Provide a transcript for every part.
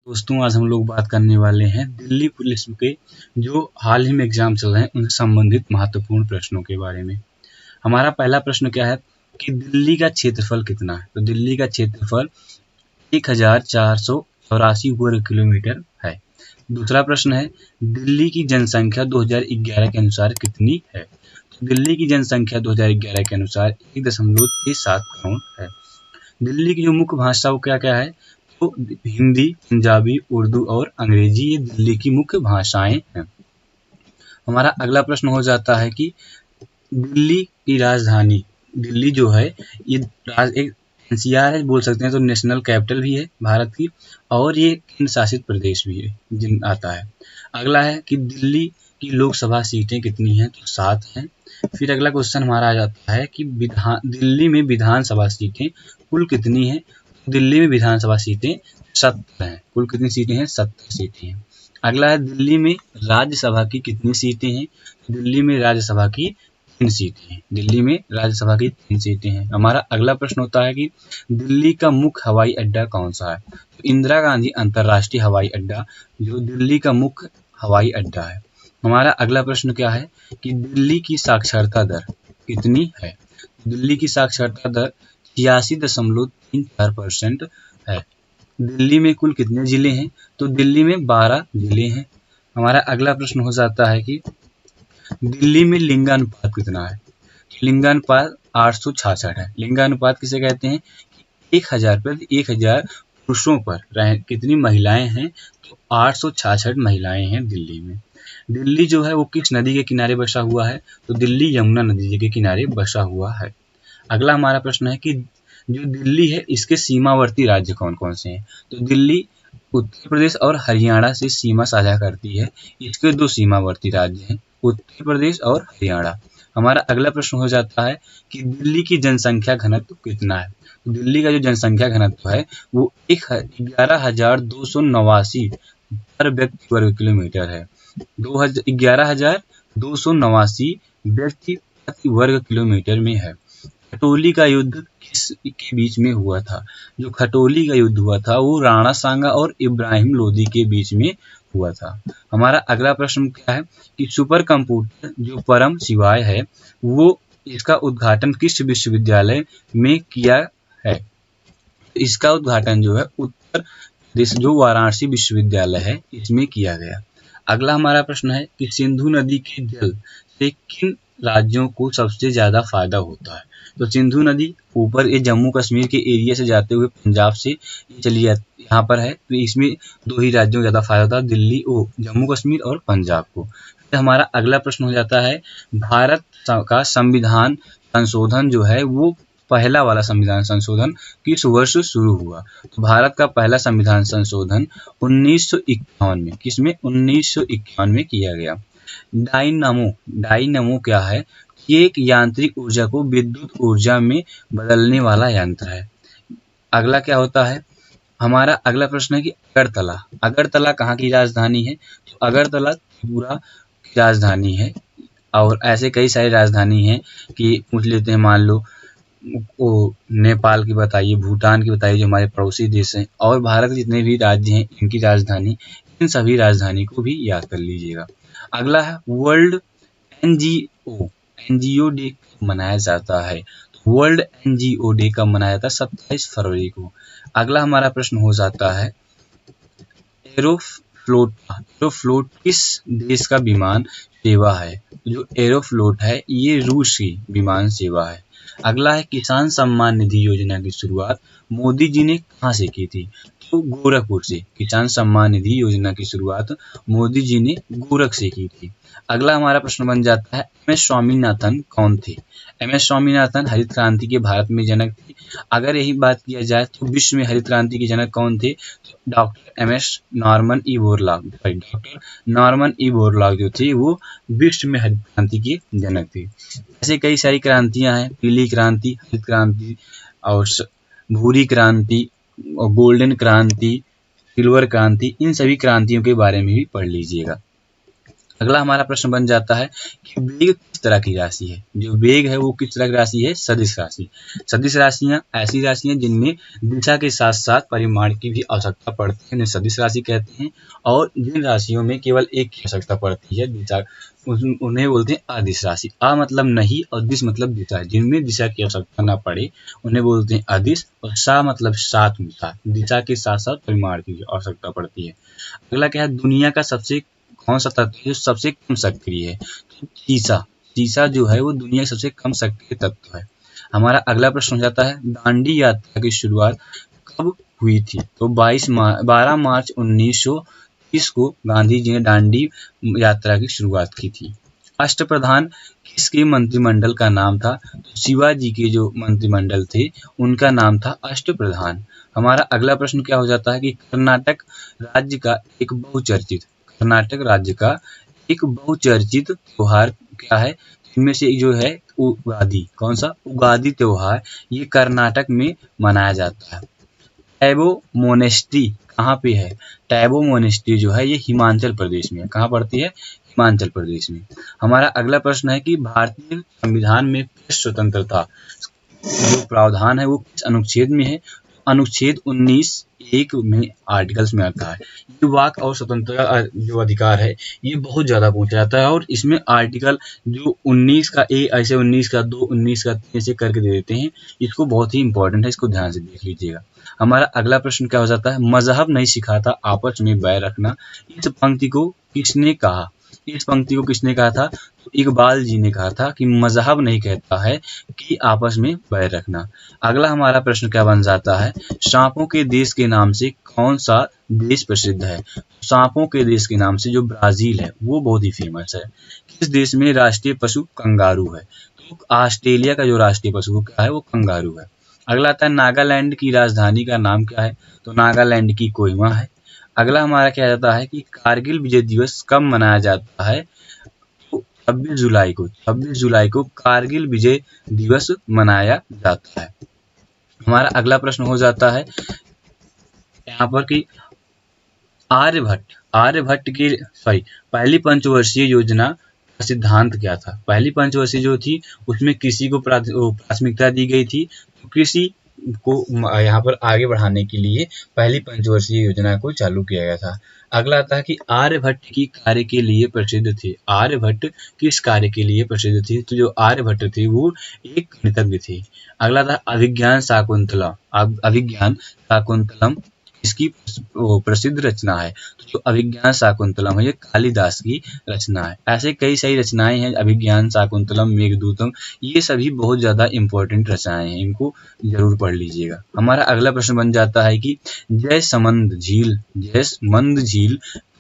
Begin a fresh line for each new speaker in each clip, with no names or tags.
दोस्तों, आज हम लोग बात करने वाले हैं दिल्ली पुलिस के जो हाल ही में एग्जाम चल रहे हैं उनसे संबंधित महत्वपूर्ण प्रश्नों के बारे में। हमारा पहला प्रश्न क्या है कि दिल्ली का क्षेत्रफल कितना है। तो दिल्ली का क्षेत्रफल 1484 वर्ग किलोमीटर है। दूसरा प्रश्न है दिल्ली की जनसंख्या 2011 के अनुसार कितनी है। तो दिल्ली की जनसंख्या 2011 के अनुसार 1.67 करोड़ है। दिल्ली की जो मुख्य भाषा वो क्या क्या है, तो हिंदी, पंजाबी, उर्दू और अंग्रेजी ये दिल्ली की मुख्य भाषाएं हैं। हमारा अगला प्रश्न हो जाता है कि दिल्ली की राजधानी, दिल्ली जो है ये एक एनसीआर है, बोल सकते हैं, तो नेशनल कैपिटल भी है भारत की, और ये केंद्र शासित प्रदेश भी है जिन आता है। अगला है कि दिल्ली की लोकसभा सीटें कितनी हैं, तो 7 हैं। फिर अगला क्वेश्चन हमारा आ जाता है कि दिल्ली में विधानसभा सीटें कुल कितनी हैं। दिल्ली में विधानसभा सीटें 70 हैं। कुल कितनी सीटें हैं? 70 सीटें हैं। अगला है दिल्ली में राज्यसभा की कितनी सीटें हैं। दिल्ली में राज्यसभा की 3 सीटें हैं। दिल्ली में राज्यसभा की 3 सीटें हैं। हमारा अगला प्रश्न होता है कि दिल्ली का मुख्य हवाई अड्डा कौन सा है। तो इंदिरा गांधी अंतर्राष्ट्रीय हवाई अड्डा जो दिल्ली का मुख्य हवाई अड्डा है। हमारा अगला प्रश्न क्या है कि दिल्ली की साक्षरता दर कितनी है। दिल्ली की साक्षरता दर 86.34% है। दिल्ली में कुल कितने जिले हैं, तो दिल्ली में 12 जिले हैं। हमारा अगला प्रश्न हो जाता है कि दिल्ली में लिंगानुपात कितना है। लिंगानुपात 866 है। लिंगानुपात किसे कहते हैं, 1000 पर 1000 पुरुषों पर कितनी महिलाएं हैं, तो 866 महिलाएं हैं दिल्ली में। दिल्ली जो है वो किस नदी के किनारे बसा हुआ है, तो दिल्ली यमुना नदी के किनारे बसा हुआ है। अगला हमारा प्रश्न है कि जो दिल्ली है इसके सीमावर्ती राज्य कौन कौन से हैं। तो दिल्ली उत्तर प्रदेश और हरियाणा से सीमा साझा करती है। इसके 2 सीमावर्ती राज्य हैं, उत्तर प्रदेश और हरियाणा। हमारा अगला प्रश्न हो जाता है कि दिल्ली की जनसंख्या घनत्व कितना है। तो दिल्ली का जो जनसंख्या घनत्व है वो 11,289 पर व्यक्ति वर्ग किलोमीटर है। 11,289 व्यक्ति प्रति वर्ग किलोमीटर में है। खटोली का युद्ध किस के बीच में हुआ था। जो खटोली का युद्ध हुआ था वो राणा सांगा और इब्राहिम लोदी के बीच में हुआ था। हमारा अगला प्रश्न क्या है कि सुपर कंप्यूटर जो परम शिवाय है वो इसका उद्घाटन किस विश्वविद्यालय में किया है। इसका उद्घाटन जो है उत्तर प्रदेश जो वाराणसी विश्वविद्यालय है इसमें किया गया। अगला हमारा प्रश्न है कि सिंधु नदी के जल से किन राज्यों को सबसे ज्यादा फायदा होता है। तो सिंधु नदी ऊपर ये जम्मू कश्मीर के एरिया से जाते हुए पंजाब से ये चली जाती यहाँ पर है, तो इसमें 2 ही राज्यों को ज्यादा फायदा होता है, दिल्ली जम्मू कश्मीर और पंजाब को। तो हमारा अगला प्रश्न हो जाता है भारत का संविधान संशोधन जो है वो पहला वाला संविधान संशोधन किस वर्ष शुरू हुआ। तो भारत का पहला संविधान संशोधन 1951 में, किसमें 1951 में किया गया। डायनामो क्या है, ये एक यांत्रिक ऊर्जा को विद्युत ऊर्जा में बदलने वाला यंत्र है। अगला क्या होता है, हमारा अगला प्रश्न है कि अगरतला कहाँ की राजधानी है। तो अगरतला त्रिपुरा की राजधानी है। और ऐसे कई सारी राजधानी हैं कि पूछ लेते हैं, मान लो नेपाल की बताइए, भूटान की बताइए जो हमारे पड़ोसी देश हैं, और भारत के जितने भी राज्य हैं इनकी राजधानी, इन सभी राजधानी को भी याद कर लीजिएगा। अगला है वर्ल्ड एनजीओ डे मनाया जाता है। वर्ल्ड एनजीओ डे कब मनाया जाता है, 27 फरवरी को। अगला हमारा प्रश्न हो जाता है एरोफ्लोट किस देश का विमान सेवा है। जो एरोफ्लोट है ये रूस की विमान सेवा है। अगला है किसान सम्मान निधि योजना की शुरुआत मोदी जी ने कहाँ से की थी। तो गोरखपुर से। किसान सम्मान निधि योजना की शुरुआत मोदी जी ने गोरख से की थी। अगला हमारा प्रश्न बन जाता है एमएस स्वामीनाथन कौन थे। एमएस स्वामीनाथन हरित क्रांति के भारत में जनक थे। अगर यही बात किया जाए तो विश्व में हरित क्रांति के जनक कौन थे, तो डॉक्टर नॉर्मन ई बोरलॉग जो थे वो विश्व में हरित क्रांति के जनक थे। ऐसे कई सारी क्रांतियां हैं, पीली क्रांति, हरित क्रांति और भूरी क्रांति और गोल्डन क्रांति, सिल्वर क्रांति, इन सभी क्रांतियों के बारे में भी पढ़ लीजिएगा। अगला हमारा प्रश्न बन जाता है कि वेग किस तरह की राशि है। जो वेग है वो किस तरह की राशि है? सदिश राशि। सदिश राशियां ऐसी राशि हैं जिनमें दिशा के साथ साथ परिमाण की भी आवश्यकता पड़ती है, उन्हें सदिश राशि कहते हैं। और जिन राशियों में केवल एक की आवश्यकता पड़ती है दिशा, उन्हें बोलते हैं अदिश राशि। अ मतलब नहीं और दिश मतलब दिशा, जिनमें दिशा की आवश्यकता न पड़े उन्हें बोलते हैं अदिश। और सा मतलब साथ में, साथ दिशा के साथ साथ परिमाण की आवश्यकता पड़ती है। अगला क्या है? दुनिया का सबसे कौन सा तत्व है जो सबसे कम सक्रिय है? तो सीसा। सीसा जो है वो दुनिया का सबसे कम सक्रिय तत्व है। हमारा अगला प्रश्न हो जाता है दांडी यात्रा की शुरुआत कब हुई थी? तो 12 मार्च 1930 को गांधी जी ने दांडी यात्रा की शुरुआत की थी। अष्टप्रधान किसके मंत्रिमंडल का नाम था? तो शिवाजी के जो मंत्रिमंडल थे उनका नाम था अष्टप्रधान। हमारा अगला प्रश्न क्या हो जाता है कि कर्नाटक राज्य का एक बहुचर्चित त्योहार क्या है? इनमें से जो है उगादि। कौन सा? उगादि त्योहार ये कर्नाटक में मनाया जाता है। टैबो मोनेस्ट्री कहाँ पे है? टैबो मोनेस्ट्री जो है ये हिमाचल प्रदेश में है। कहाँ पड़ती है? हिमाचल प्रदेश में। हमारा अगला प्रश्न है कि भारतीय संविधान में प्रेस स्वतंत्रता जो प्रावधान है वो किस अनुच्छेद में है? अनुच्छेद 19(1) में आर्टिकल्स में आता है। ये वाक और स्वतंत्रता जो अधिकार है ये बहुत ज़्यादा पूछा जाता है और इसमें आर्टिकल जो 19 का ए, ऐसे 19 का 2, 19 का 3 ऐसे करके दे देते हैं। इसको बहुत ही इंपॉर्टेंट है, इसको ध्यान से देख लीजिएगा। हमारा अगला प्रश्न क्या हो जाता है? मजहब नहीं सिखाता आपस में बैर रखना। इस पंक्ति को किसने कहा? इस पंक्ति को किसने कहा था? तो इकबाल जी ने कहा था कि मजहब नहीं कहता है कि आपस में बैर रखना। अगला हमारा प्रश्न क्या बन जाता है? सांपों के देश के नाम से कौन सा देश प्रसिद्ध है? सांपों के देश के नाम से जो ब्राजील है वो बहुत ही फेमस है। किस देश में राष्ट्रीय पशु कंगारू है? तो ऑस्ट्रेलिया का जो राष्ट्रीय पशु क्या है वो कंगारू है। अगला आता है नागालैंड की राजधानी का नाम क्या है? तो नागालैंड की कोहिमा है। अगला हमारा क्या जाता है कि कारगिल विजय दिवस कब मनाया जाता है? तो 26 जुलाई को कारगिल विजय दिवस मनाया जाता है। हमारा अगला प्रश्न हो जाता है यहाँ पर कि आर्यभट्ट की पहली पंचवर्षीय योजना का सिद्धांत क्या था? पहली पंचवर्षीय जो थी उसमें कृषि को प्राथमिकता दी गई थी। तो कृषि को यहाँ पर आगे बढ़ाने के लिए पहली पंचवर्षीय योजना को चालू किया गया था। अगला आता है कि आर्यभट्ट की कार्य के लिए प्रसिद्ध थे। आर्यभट्ट किस कार्य के लिए प्रसिद्ध थे? तो जो आर्यभट्ट थे वो एक गणितज्ञ थे। अगला था अभिज्ञान शाकुंतलम इसकी प्रसिद्ध रचना है। तो जो अभिज्ञान शाकुंतलम है ये कालिदास की रचना है। ऐसे कई सारी रचनाएं हैं, अभिज्ञान शाकुंतलम, मेघदूतम, ये सभी बहुत ज़्यादा इंपॉर्टेंट रचनाएं हैं, इनको जरूर पढ़ लीजिएगा। हमारा अगला प्रश्न बन जाता है कि जयसमंद झील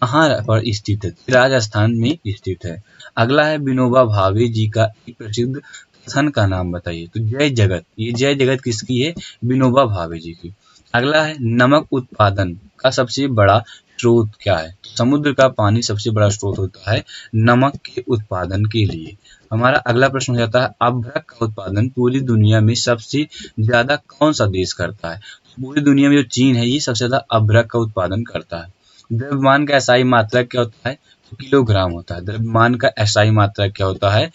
कहाँ पर स्थित है? राजस्थान में स्थित है। अगला है विनोबा भावे जी का एक प्रसिद्ध कथन का नाम बताइए। तो जय जगत, ये जय जगत किसकी है? विनोबा भावे जी की। अगला है नमक उत्पादन का सबसे बड़ा स्रोत क्या है? समुद्र का पानी सबसे बड़ा स्रोत होता है नमक के उत्पादन के लिए। हमारा अगला प्रश्न हो जाता है अभ्रक का उत्पादन पूरी दुनिया में सबसे ज्यादा कौन सा देश करता है? पूरी दुनिया में जो चीन है ये सबसे ज्यादा अभ्रक का उत्पादन करता है। द्रव्यमान का एसआई मात्रक क्या होता है? तो किलोग्राम होता है। द्रव्यमान का एसआई मात्रक क्या होता है?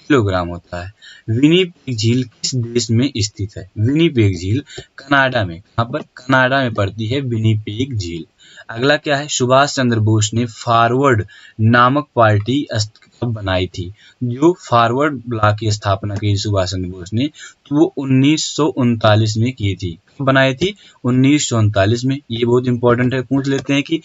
किलोग्राम होता है। विनिपेग झील किस देश में स्थित है? विनिपेग झील कनाडा में। कहाँ पर? कनाडा में पड़ती है विनिपेग झील। अगला क्या है? सुभाष चंद्र बोस ने फॉरवर्ड नामक पार्टी कब बनाई थी? जो फॉरवर्ड ब्लॉक की स्थापना की सुभाष चंद्र बोस ने तो वो 1939 में की थी। कब बनाई थी? 1939 में। ये बहुत इंपॉर्टेंट है, पूछ लेते हैं कि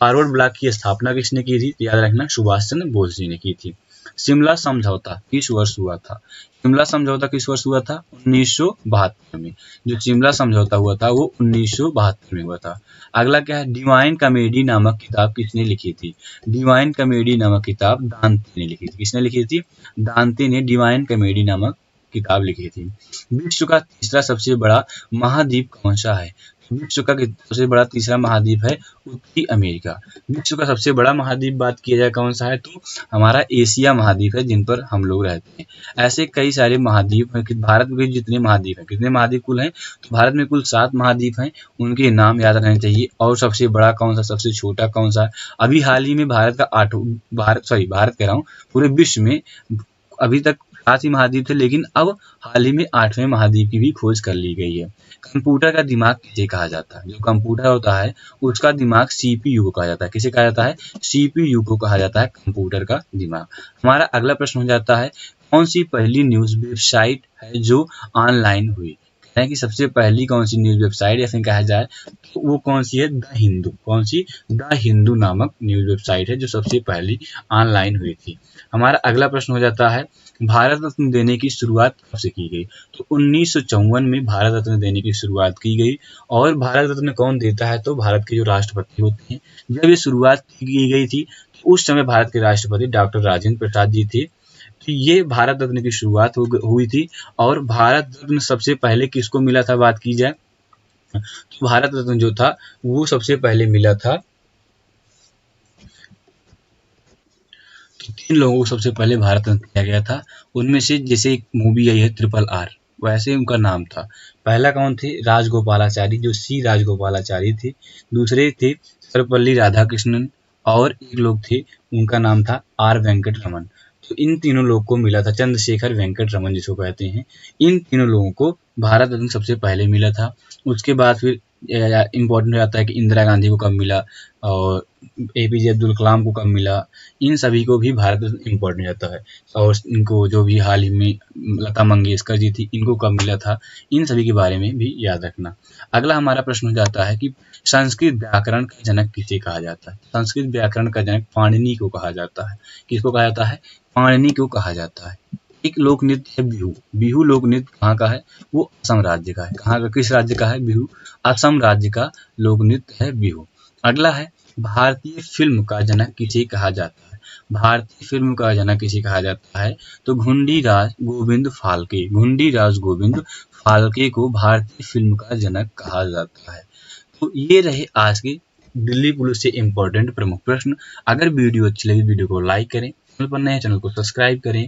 फॉरवर्ड ब्लॉक की स्थापना किसने की थी? याद रखना सुभाष चंद्र बोस जी ने की थी। शिमला समझौता किस वर्ष हुआ था? शिमला समझौता किस वर्ष हुआ था? 1972 में। जो शिमला समझौता हुआ था वो 1972 में हुआ था। अगला क्या है? डिवाइन कॉमेडी नामक किताब किसने लिखी थी? डिवाइन कॉमेडी नामक किताब दांते ने लिखी थी। किसने लिखी थी? दांते ने डिवाइन कॉमेडी नामक किताब लिखी थी। विश्व का तीसरा सबसे बड़ा महाद्वीप कौन सा है? विश्व का सबसे बड़ा तीसरा महाद्वीप है उत्तरी अमेरिका। विश्व का सबसे बड़ा महाद्वीप बात किया जाए कौन सा है, तो हमारा एशिया महाद्वीप है, जिन पर हम लोग रहते हैं। ऐसे कई सारे महाद्वीप हैं कि भारत में जितने महाद्वीप हैं, कितने महाद्वीप कुल हैं, तो भारत में कुल 7 महाद्वीप हैं, उनके नाम याद रहने चाहिए। और सबसे बड़ा कौन सा, सबसे छोटा कौन सा। अभी हाल ही में भारत का भारत कह रहा हूँ, पूरे विश्व में अभी तक 7 ही महाद्वीप थे, लेकिन अब हाल ही में 8वें महाद्वीप की भी खोज कर ली गई है। कंप्यूटर का दिमाग किसे कहा जाता है, जो कंप्यूटर होता है उसका दिमाग सीपीयू को कहा जाता है। किसे कहा जाता है, सीपीयू को कहा जाता है कंप्यूटर का दिमाग। हमारा अगला प्रश्न हो जाता है, कौन सी पहली न्यूज वेबसाइट है जो ऑनलाइन हुई। है कि सबसे पहली कौन सी न्यूज वेबसाइट ऐसे कहा जाए तो वो कौन सी है, द हिंदू। कौन सी, द हिंदू नामक न्यूज वेबसाइट है जो सबसे पहली ऑनलाइन हुई थी। हमारा अगला प्रश्न हो जाता है, भारत रत्न देने की शुरुआत कब से की गई, तो 1954 में भारत रत्न देने की शुरुआत की गई। और भारत रत्न कौन देता है, तो भारत के जो राष्ट्रपति होते हैं। जब ये शुरुआत की गई थी तो उस समय भारत के राष्ट्रपति डॉक्टर राजेंद्र प्रसाद जी थे। तो ये भारत रत्न की शुरुआत हुई थी। और भारत रत्न सबसे पहले किसको मिला था, बात की जाए तो भारत रत्न जो था वो सबसे पहले मिला था, तो 3 लोगों को सबसे पहले भारत रत्न दिया गया था। उनमें से जैसे एक मूवी आई है RRR, वैसे उनका नाम था। पहला कौन थे, राजगोपालाचारी, जो सी राजगोपालाचारी थे। दूसरे थे सर्वपल्ली राधाकृष्णन, और एक लोग थे उनका नाम था आर वेंकट रमन। तो इन तीनों लोगों को मिला था, चंद्रशेखर वेंकट रमन जिसको कहते हैं। इन तीनों लोगों को भारत रत्न सबसे पहले मिला था। उसके बाद फिर इम्पोर्टेंट हो जाता है कि इंदिरा गांधी को कब मिला और एपीजे अब्दुल कलाम को कब मिला। इन सभी को भी भारत रत्न इम्पोर्टेंट हो जाता है। और इनको जो भी हाल ही में लता मंगेशकर जी थी, इनको कब मिला था, इन सभी के बारे में भी याद रखना। अगला हमारा प्रश्न हो जाता है कि संस्कृत व्याकरण का जनक किसे कहा जाता है। संस्कृत व्याकरण का जनक पाणिनि को कहा जाता है। किसको कहा जाता है, पाणिनि को कहा जाता है। एक लोक नृत्य है बिहू। बिहू लोक नृत्य कहाँ का है, वो असम राज्य का है। कहाँ का, किस राज्य का है, बिहू असम राज्य का लोक नृत्य है बिहू। अगला है, भारतीय फिल्म का जनक किसे कहा जाता है। भारतीय फिल्म का जनक किसे कहा जाता है, तो घुंडीराज गोविंद फाल्के। घुंडीराज गोविंद फाल्के को भारतीय फिल्म का जनक कहा जाता है। तो ये रहे आज के दिल्ली पुलिस से इम्पोर्टेंट प्रमुख प्रश्न। अगर वीडियो अच्छी लगी वीडियो को लाइक करें, चैनल पर नए चैनल को सब्सक्राइब करें